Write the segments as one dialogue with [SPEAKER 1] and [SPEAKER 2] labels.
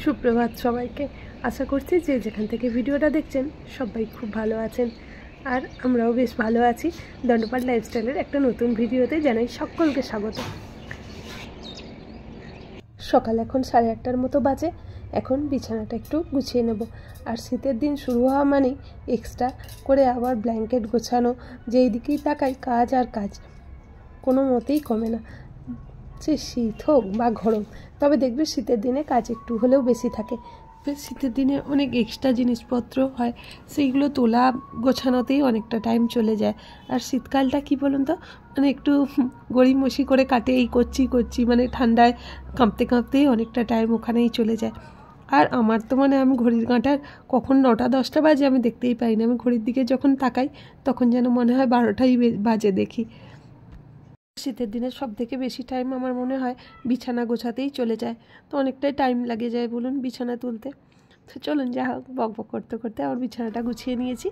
[SPEAKER 1] সুপ্রভাত সবাইকে। আশা করছি যে যেখান থেকে ভিডিওটা দেখছেন সবাই খুব ভালো আছেন, আর আমরাও বেশ ভালো আছি। দণ্ডপাট লাইফস্টাইলের একটা নতুন ভিডিওতে জানাই সকলকে স্বাগত। সকাল এখন 8:30টার মতো বাজে। এখন বিছানাটা একটু গুছিয়ে নেব। আর শীতের দিন শুরু হওয়া মানেই এক্সট্রা করে আবার ব্ল্যাঙ্কেট গোছানো, যেই দিকেই তাকাই কাজ আর কাজ, কোনো মতেই কমে না, সে শীত হোক বা গরম। তবে দেখবে শীতের দিনে কাজ একটু হলেও বেশি থাকে। শীতের দিনে অনেক এক্সট্রা জিনিসপত্র হয়, সেইগুলো তোলা গোছানোতেই অনেকটা টাইম চলে যায়। আর শীতকালটা কি বলুন তো, মানে একটু গড়িমসি করে কাটে, এই করছি মানে ঠান্ডায় কাঁপতে কাঁপতেই অনেকটা টাইম ওখানেই চলে যায়। আর আমার তো আমি ঘড়ির কাঁটার কখন 9টা-10টা বাজে আমি দেখতেই পাই না। আমি ঘড়ির দিকে যখন তাকাই তখন যেন মনে হয় 12টাই বাজে দেখি। শীতের দিনে সব থেকে বেশি টাইম আমার মনে হয় বিছানা গোছাতেই চলে যায়। তো অনেকটাই টাইম লাগে যায় বলুন বিছানা তুলতে। তো চলুন, যা হোক, বকবক করতে করতে আমার বিছানাটা গুছিয়ে নিয়েছি।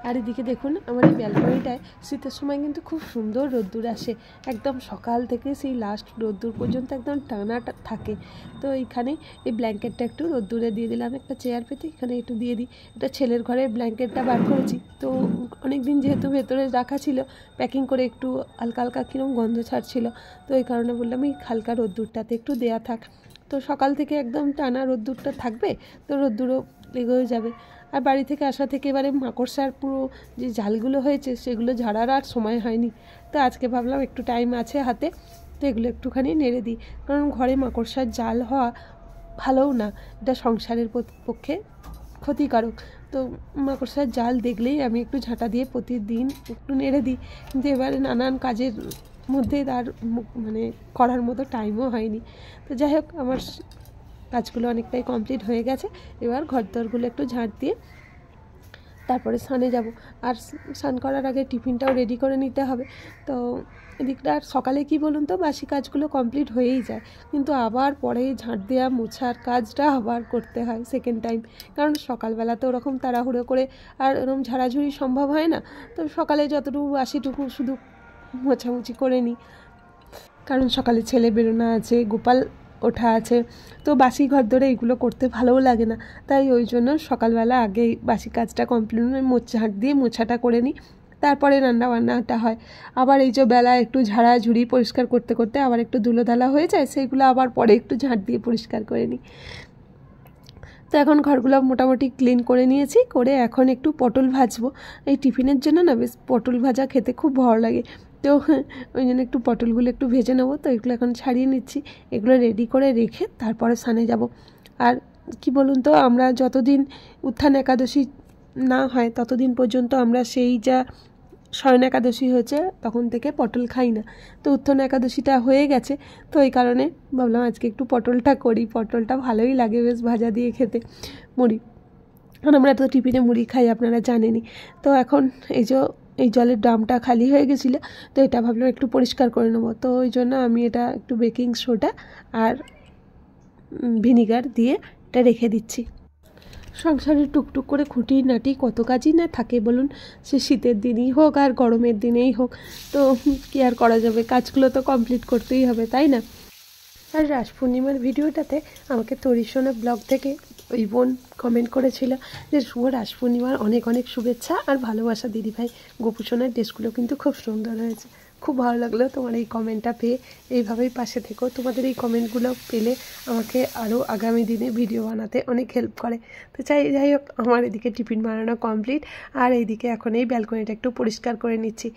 [SPEAKER 1] আর এদিকে দেখুন, আমার এই ব্যালকনিটায় শীতের সময় কিন্তু খুব সুন্দর রোদ্দুর আসে। একদম সকাল থেকে সেই লাস্ট রোদ্দুর পর্যন্ত একদম টানা থাকে। তো এইখানে এই ব্ল্যাঙ্কেটটা একটু রোদ্দুরে দিয়ে দিলাম, একটা চেয়ার পেতে এখানে একটু দিয়ে দিই। এটা ছেলের ঘরের ব্ল্যাঙ্কেটটা বার করেছি, তো অনেক দিন যেহেতু ভেতরে রাখা ছিল, প্যাকিং করে একটু হালকা হালকা কীরকম গন্ধ ছাড়ছিল, তো এই কারণে বললাম এই হালকা রোদ্দুরটাতে একটু দেয়া থাক। তো সকাল থেকে একদম টানা রোদ্দুরটা থাকবে, তো রোদ্দুরও লেগেও যাবে। আর বাড়ি থেকে আসা থেকে এবারে মাকড়সার পুরো যে জালগুলো হয়েছে সেগুলো ঝাড়ার আর সময় হয়নি। তো আজকে ভাবলাম একটু টাইম আছে হাতে, তো এগুলো একটুখানি নেড়ে দিই, কারণ ঘরে মাকড়সার জাল হওয়া ভালোও না, এটা সংসারের পক্ষে ক্ষতিকারক। তো মাকড়সার জাল দেখলেই আমি একটু ঝাঁটা দিয়ে প্রতিদিন একটু নেড়ে দিই, কিন্তু এবারে নানান কাজের মধ্যে তার করার মতো টাইমও হয়নি। তো যাই হোক, আমার কাজগুলো অনেকটাই কমপ্লিট হয়ে গেছে। এবার ঘরদোরগুলো একটু ঝাঁট দিয়ে তারপরে স্নানে যাব। আর স্নান করার আগে টিফিনটাও রেডি করে নিতে হবে। তো এদিকটা আর সকালে কি বলুন তো, বাসি কাজগুলো কমপ্লিট হয়েই যায়, কিন্তু আবার পরে ঝাঁট দেওয়া মোছার কাজটা আবার করতে হয় সেকেন্ড টাইম। কারণ সকালবেলা তো ওরকম তাড়াহুড়ো করে আর ওরকম ঝাড়াঝুড়ি সম্ভব হয় না। তো সকালে যতটুকু বাসিটুকু শুধু মোছামুছি করে নিই, কারণ সকালে ছেলে বেরোনো আছে, গোপাল ওঠা আছে, তো বাসি ঘর ধরে এগুলো করতে ভালোও লাগে না। তাই ওই জন্য সকালবেলা আগে বাসি কাজটা কমপ্লিট ঝাঁট দিয়ে মোছাটা করে নিই, তারপরে রান্নাবান্নাটা হয়। আবার এই যে বেলা একটু ঝাড়াঝুড়ি পরিষ্কার করতে করতে আবার একটু ধুলোধালা হয়ে যায়, সেইগুলো আবার পরে একটু ঝাঁট দিয়ে পরিষ্কার করে নিই। তো এখন ঘরগুলো মোটামুটি ক্লিন করে নিয়েছি, করে এখন একটু পটল ভাজবো। এই টিফিনের জন্য না বেশ পটল ভাজা খেতে খুব ভালো লাগে, তো ওই জন্য একটু পটলগুলো একটু ভেজে নেবো। তো এগুলো এখন ছাড়িয়ে নিচ্ছি, এগুলো রেডি করে রেখে তারপরে স্নানে যাব। আর কি বলুন তো, আমরা যতদিন উত্থান একাদশী না হয় ততদিন পর্যন্ত আমরা সেই যা শয়ন একাদশী হয়েছে তখন থেকে পটল খাই না। তো উত্থান একাদশীটা হয়ে গেছে, তো এই কারণে ভাবলাম আজকে একটু পটলটা করি। পটলটা ভালোই লাগে বেশ ভাজা দিয়ে খেতে, মুড়ি, কারণ আমরা তো টিফিনে মুড়ি খাই, আপনারা জানেনই। তো এখন এই জলের ড্রামটা খালি হয়ে গেছিলো, তো এটা ভাবলাম একটু পরিষ্কার করে নেবো। তো ওই জন্য আমি এটা একটু বেকিং সোডা আর ভিনিগার দিয়ে এটা রেখে দিচ্ছি। সংসারে টুকটুক করে খুঁটিনাটি কত কাজই না থাকে বলুন, সে শীতের দিনই হোক আর গরমের দিনেই হোক। তো কি আর করা যাবে, কাজগুলো তো কমপ্লিট করতেই হবে, তাই না? আর রাস পূর্ণিমার ভিডিওটাতে আমাকে তরিশোনা ব্লগ থেকে ওই বোন কমেন্ট করেছিল যে শুভ রাস পূর্ণিমার অনেক অনেক শুভেচ্ছা আর ভালোবাসা দিদিভাই, গোপুসোনার ড্রেসগুলো কিন্তু খুব সুন্দর হয়েছে। খুব ভালো লাগলো তোমার এই কমেন্টটা পেয়ে। এইভাবেই পাশে থেকো, তোমাদের এই কমেন্টগুলো পেলে আমাকে আরও আগামী দিনে ভিডিও বানাতে অনেক হেল্প করে। তো যাই হোক, আমার এদিকে টিফিন বানানো কমপ্লিট, আর এইদিকে এখন এই ব্যালকনিটা একটু পরিষ্কার করে নিচ্ছি।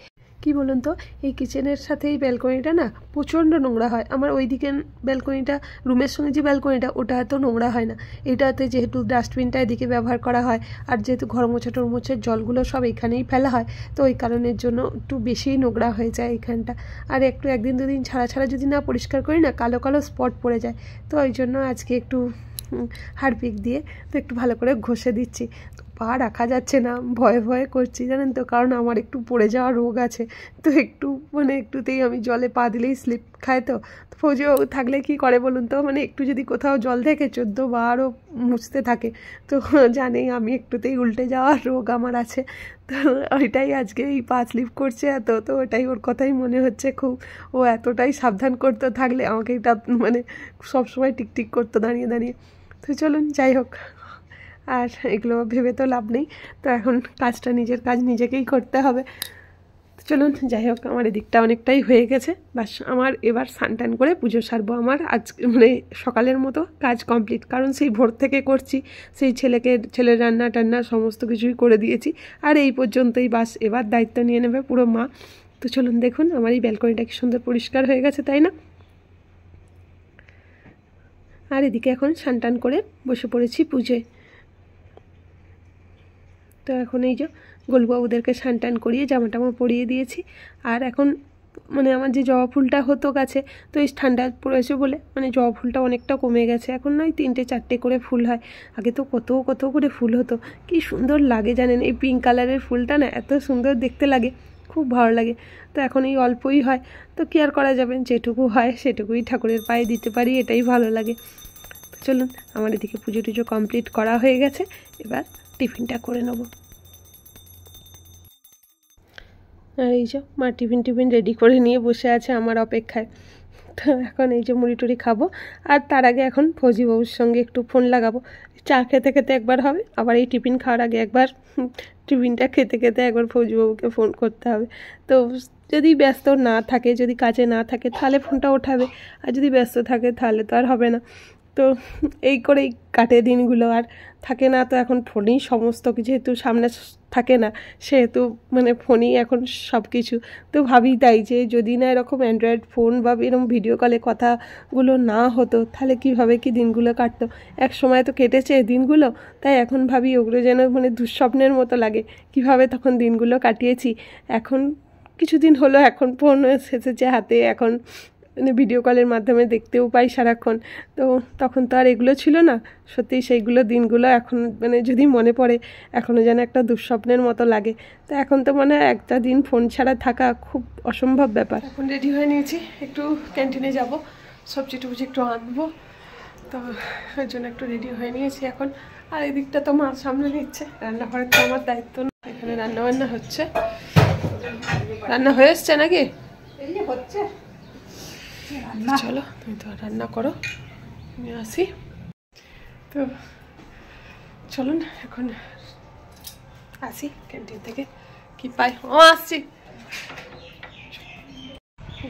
[SPEAKER 1] কি বলুন তো, এই কিচেনের সাথে এই ব্যালকনিটা না প্রচণ্ড নোংরা হয়। আমার ওই দিকে ব্যালকনিটা, রুমের সঙ্গে যে ব্যালকনিটা, ওটা এত নোংরা হয় না। এটাতে যেহেতু ডাস্টবিনটা এদিকে ব্যবহার করা হয়, আর যেহেতু ঘর মোছার জলগুলো সব এখানেই ফেলা হয়, তো ওই কারণের জন্য একটু বেশিই নোংরা হয়ে যায় এইখানটা। আর একটু একদিন দুদিন ছাড়া যদি না পরিষ্কার করি না, কালো কালো স্পট পড়ে যায়। তো ওই জন্য আজকে একটু হারপিক দিয়ে তো একটু ভালো করে ঘষে দিচ্ছি। পা রাখা যাচ্ছে না, ভয়ে করছি জানেন তো, কারণ আমার একটু পড়ে যাওয়া রোগ আছে। তো একটুতেই আমি জলে পা দিলেই স্লিপ খায়। তো ফৌজো থাকলে কি করে বলুন তো, একটু যদি কোথাও জল দেখে 14 বারও মুছতে থাকে। তো জানেই আমি একটুতেই উল্টে যাওয়ার রোগ আমার আছে। তো ওইটাই আজকে এই পা স্লিপ করছে এত, তো ওটাই ওর কথাই মনে হচ্ছে খুব। ও এতটাই সাবধান করতে থাকলে আমাকে এটা সবসময় টিকটিক করতো দাঁড়িয়ে দাঁড়িয়ে। তো চলুন যাই হোক, আর এগুলো ভেবে তো লাভ নেই, তো এখন কাজটা নিজের কাজ নিজেকেই করতে হবে। চলুন যাই হোক, আমার এদিকটা অনেকটাই হয়ে গেছে, বাস আমার এবার স্নান করে পুজো সারবো। আমার আজ মানে সকালের মতো কাজ কমপ্লিট, কারণ সেই ভোর থেকে করছি, সেই ছেলের রান্না টান্না সমস্ত কিছুই করে দিয়েছি, আর এই পর্যন্তই, বাস এবার দায়িত্ব নিয়ে নেবে পুরো মা। তো চলুন দেখুন আমার এই ব্যালকনিটা কি সুন্দর পরিষ্কার হয়ে গেছে, তাই না? আর এদিকে এখন স্নান করে বসে পড়েছি পুজোয়। তো এখন এই যে গোলবাবুদেরকে স্নান করিয়ে জামা টামা পরিয়ে দিয়েছি। আর এখন মানে আমার যে জবা ফুলটা হতো গাছে, তো এই ঠান্ডা পড়েছে বলে মানে জবা ফুলটা অনেকটা কমে গেছে, এখন নয় 3-4টে করে ফুল হয়, আগে তো কত কত করে ফুল হতো, কি সুন্দর লাগে জানেন, এই পিঙ্ক কালারের ফুলটা না এত সুন্দর দেখতে লাগে, খুব ভালো লাগে। তো এখন এই অল্পই হয়, তো কি আর করা যাবে, যেটুকু হয় সেটুকুই ঠাকুরের পায়ে দিতে পারি, এটাই ভালো লাগে। তো চলুন আমার এদিকে পুজো টুজো কমপ্লিট করা হয়ে গেছে, এবার টিফিনটা করে নেবো। আর এই যে মা টিফিন রেডি করে নিয়ে বসে আছে আমার অপেক্ষায়। তো এখন এই যে মুড়ি টুড়ি খাবো, আর তার আগে এখন ফৌজিবাবুর সঙ্গে একটু ফোন লাগাবো। চা খেতে খেতে একবার হবে, আবার এই টিফিন খাওয়ার আগে একবার, টিফিনটা খেতে খেতে একবার ফৌজিবাবুকে ফোন করতে হবে। তো যদি ব্যস্ত না থাকে, যদি কাজে না থাকে তাহলে ফোনটা ওঠাবে, আর যদি ব্যস্ত থাকে তাহলে তো আর হবে না। তো এই করেই কাটে দিনগুলো, আর থাকে না তো এখন ফোনেই সমস্ত কিছু, যেহেতু সামনে থাকে না সেহেতু মানে ফোনেই এখন সব কিছু। তো ভাবি তাই যে যদি না এরকম অ্যান্ড্রয়েড ফোন বা এরকম ভিডিও কলে কথাগুলো না হতো তাহলে কীভাবে কি দিনগুলো কাটতো, এক সময় তো কেটেছে দিনগুলো, তাই এখন ভাবি ওগুলো যেন মানে দুঃস্বপ্নের মতো লাগে, কিভাবে তখন দিনগুলো কাটিয়েছি। এখন কিছুদিন হলো এখন ফোন এসেছে হাতে, এখন মানে ভিডিও কলের মাধ্যমে দেখতেও পাই সারাক্ষণ, তো তখন তো আর এগুলো ছিল না। সত্যি সেইগুলো দিনগুলো এখন মানে যদি মনে পড়ে এখনও যেন একটা দুঃস্বপ্নের মতো লাগে। তো এখন তো মানে একটা দিন ফোন ছাড়া থাকা খুব অসম্ভব ব্যাপার। এখন রেডি হয়ে নিয়েছি, একটু ক্যান্টিনে যাব, সবজি টুবজি একটু আনবো, তো ওই জন্য একটু রেডি হয়ে নিয়েছি এখন। আর এই দিকটা তো মা সামনে নিচ্ছে, রান্নাঘরের তো আমার দায়িত্ব না, এখানে রান্নাবান্না হচ্ছে। রান্না হয়ে এসছে নাকি? হচ্ছে। চলো তুমি তো রান্না করো, আমি আসি। তো চলুন এখন আসি ক্যান্টিন থেকে, কি পাই ও আসছি।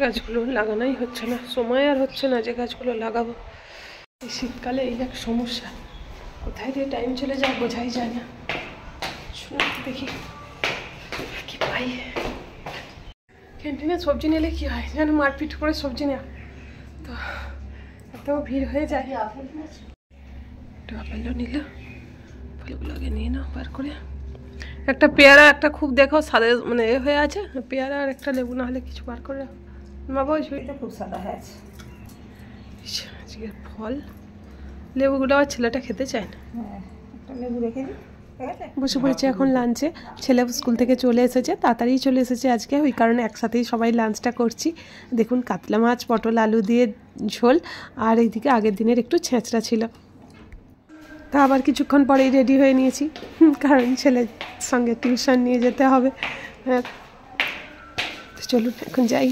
[SPEAKER 1] গাছগুলো লাগানোই হচ্ছে না, সময় আর হচ্ছে না যে গাছগুলো লাগাবো। এই শীতকালে এই এক সমস্যা, কোথায় দিয়ে টাইম চলে যায় বোঝাই যায় না। শুনুন দেখি কি পাই। ক্যান্টিনে সবজি নিলে কি হয় যেন মারপিট করে সবজি নেওয়া, তো এত ভিড় হয়ে যায়। একটু আপেলও নিল, ফলগুলো আগে নিয়ে নাও বার করে। একটা পেয়ারা, একটা খুব দেখো সাদা মানে এ হয়ে আছে, পেয়ারা আর একটা লেবু, না হলে কিছু বার করে বাবা। ওই ঝুড়িটা খুব সাদা হয়ে আছে আজকে ফল। লেবুগুলো আর ছেলেটা খেতে চায় না, একটা লেবু রেখে দিই। বসে পড়েছে এখন লাঞ্চে, ছেলে স্কুল থেকে চলে এসেছে, তাড়াতাড়ি চলে এসেছে আজকে, ওই কারণে একসাথেই সবাই লাঞ্চটা করছি। দেখুন কাতলা মাছ পটল আলু দিয়ে ঝোল, আর এইদিকে আগের দিনের একটু ছেঁচড়া ছিল। তা আবার কিছুক্ষণ পরেই রেডি হয়ে নিয়েছি, কারণ ছেলের সঙ্গে টিউশন নিয়ে যেতে হবে। চলুন এখন যাই,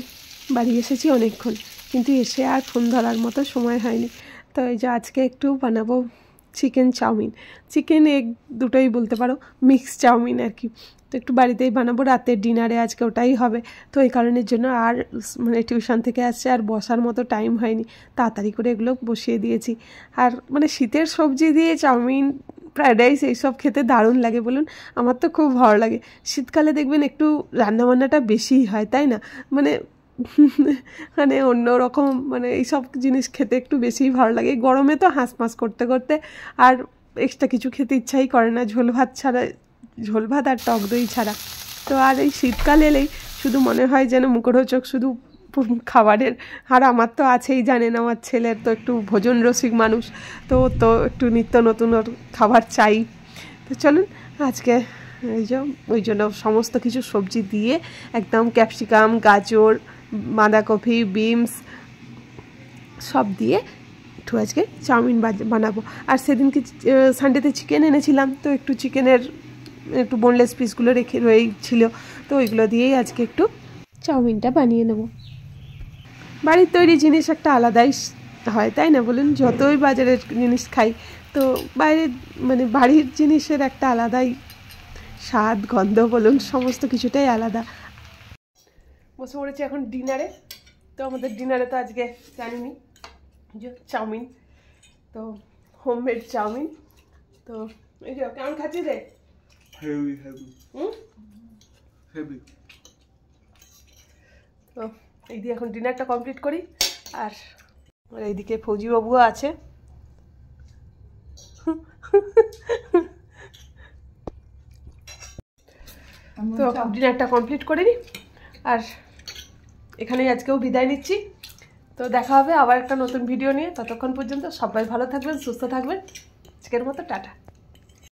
[SPEAKER 1] বাড়ি এসেছি অনেকক্ষণ, কিন্তু এসে আর ফোন ধরার মতো সময় হয়নি। তো এই যে আজকে একটু বানাবো চিকেন চাউমিন, চিকেন এগ দুটোই বলতে পারো, মিক্স চাউমিন আর কি। তো একটু বাড়িতেই বানাবো, রাতের ডিনারে আজকে ওটাই হবে। তো এই কারণের জন্য আর মানে টিউশন থেকে আসছে আর বসার মতো টাইম হয়নি, তাড়াতাড়ি করে এগুলো বসিয়ে দিয়েছি। আর মানে শীতের সবজি দিয়ে চাউমিন ফ্রায়েড রাইস এইসব খেতে দারুণ লাগে বলুন, আমার তো খুব ভালো লাগে। শীতকালে দেখবেন একটু রান্নাবান্নাটা বেশিই হয়, তাই না? মানে অন্যরকম মানে এইসব জিনিস খেতে একটু বেশিই ভালো লাগে। গরমে তো হাঁসমাস করতে করতে আর এক্সট্রা কিছু খেতে ইচ্ছাই করে না, ঝোল ভাত আর টক দই ছাড়া। তো আর এই শীতকাল এলেই শুধু মনে হয় যেন মুখরোচক শুধু খাবারের। আর আমার তো আছেই জানেন, আমার ছেলের তো একটু ভোজন রসিক মানুষ, তো একটু নিত্য নতুন খাবার চাই। তো চলুন আজকে ওই জন্য সমস্ত কিছু সবজি দিয়ে একদম ক্যাপসিকাম, গাজর, বাঁধাকপি, বিনস সব দিয়ে একটু আজকে চাউমিন বানাবো। আর সেদিনকে সানডেতে চিকেন এনেছিলাম, তো একটু চিকেনের একটু বোনলেস পিসগুলো ছিল, তো ওইগুলো দিয়েই আজকে একটু চাউমিনটা বানিয়ে নেব। বাড়ির তৈরি জিনিস একটা আলাদাই হয়, তাই না বলুন? যতই বাজারের জিনিস খাই তো বাইরের মানে বাড়ির জিনিসের একটা আলাদাই স্বাদ গন্ধ বলুন সমস্ত কিছুটাই আলাদা। বসে পড়েছি এখন ডিনারে। তো আমাদের ডিনারে তো আজকে জানিনি যে চাউমিন, তো হোমমেড চাউমিন। তো এই যে কেমন খাচ্ছি রে?
[SPEAKER 2] Heavy heavy heavy.
[SPEAKER 1] তো এই দিয়ে এখন ডিনারটা কমপ্লিট করি। আর এইদিকে ফৌজিবাবুও আছে। তো ডিনারটা কমপ্লিট করে নিই আর এখানেই আজকেও বিদায় নিচ্ছি। তো দেখা হবে আবার একটা নতুন ভিডিও নিয়ে। ততক্ষণ পর্যন্ত সবাই ভালো থাকবেন, সুস্থ থাকবেন। আজকের মতো টাটা।